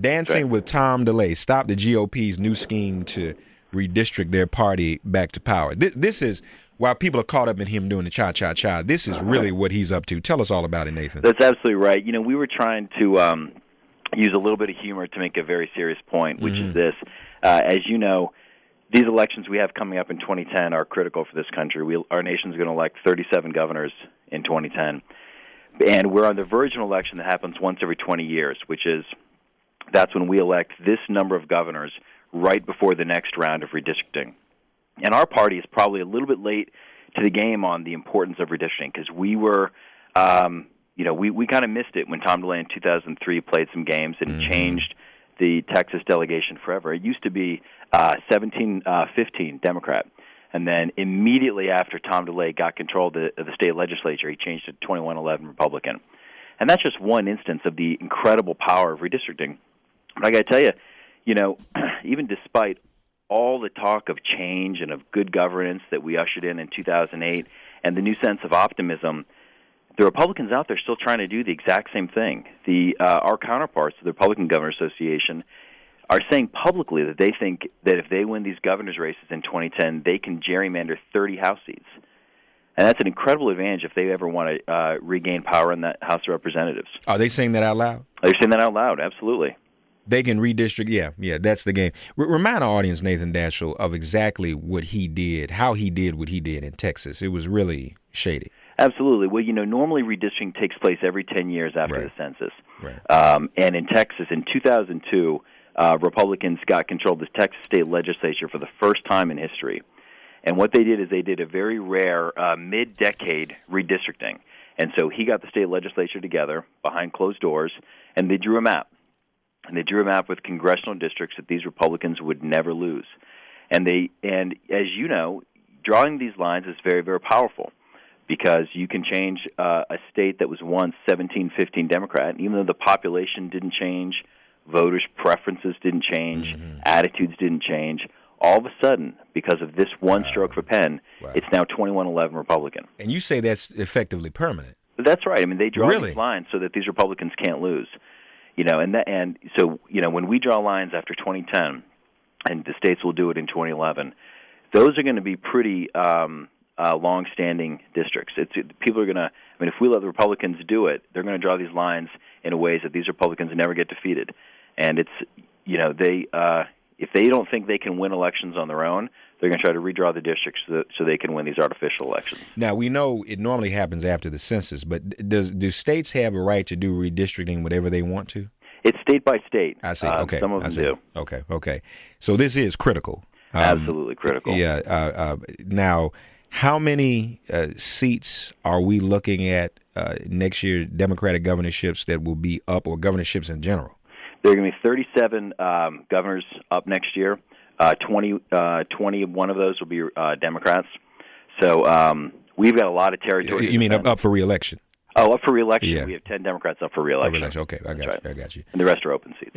Dancing with Tom DeLay, stop the GOP's new scheme to redistrict their party back to power. This is, while people are caught up in him doing the cha-cha-cha, this is really what he's up to. Tell us all about it, Nathan. That's absolutely right. We were trying to use a little bit of humor to make a very serious point, which is this. As you know, these elections we have coming up in 2010 are critical for this country. Our nation's going to elect 37 governors in 2010. And we're on the verge of an election that happens once every 20 years, which is that's when we elect this number of governors right before the next round of redistricting. And our party is probably a little bit late to the game on the importance of redistricting because we were, we kind of missed it when Tom DeLay in 2003 played some games and changed the Texas delegation forever. It used to be 17-15 Democrat. And then immediately after Tom DeLay got control of the state legislature, he changed it to 21-11 Republican. And that's just one instance of the incredible power of redistricting. But I got to tell you, even despite all the talk of change and of good governance that we ushered in 2008 and the new sense of optimism, the Republicans out there still trying to do the exact same thing. Our counterparts, the Republican Governors Association, are saying publicly that they think that if they win these governor's races in 2010, they can gerrymander 30 House seats. And that's an incredible advantage if they ever want to regain power in that House of Representatives. Are they saying that out loud? They're saying that out loud, absolutely. They can redistrict, yeah, that's the game. Remind our audience, Nathan Daschle, of exactly what he did, how he did what he did in Texas. It was really shady. Absolutely. Well, normally redistricting takes place every 10 years after the census. Right. And in Texas, in 2002, Republicans got control of the Texas state legislature for the first time in history. And what they did is they did a very rare mid-decade redistricting. And so he got the state legislature together behind closed doors, and they drew a map. And they drew a map with congressional districts that these Republicans would never lose. And as you know, drawing these lines is very, very powerful because you can change a state that was once 17-15 Democrat, and even though the population didn't change, voters' preferences didn't change, attitudes didn't change, all of a sudden, because of this one stroke of a pen, it's now 21-11 Republican. And you say that's effectively permanent. That's right. I mean, they draw these lines so that these Republicans can't lose. So when we draw lines after 2010, and the states will do it in 2011, those are going to be pretty long-standing districts. People are going to. I mean, if we let the Republicans do it, they're going to draw these lines in ways that these Republicans never get defeated. And if they don't think they can win elections on their own, they're going to try to redraw the districts so they can win these artificial elections. Now, we know it normally happens after the census, but do states have a right to do redistricting whatever they want to? It's state by state. I see. Okay. Some of them do. Okay. So this is critical. Absolutely critical. Yeah. Now, how many seats are we looking at next year, Democratic governorships that will be up, or governorships in general? There are going to be 37 governors up next year. 21 of those will be Democrats. So we've got a lot of territory. You mean up for re-election? Oh, up for re-election. Yeah. We have 10 Democrats up for re-election. Okay, I got you. And the rest are open seats.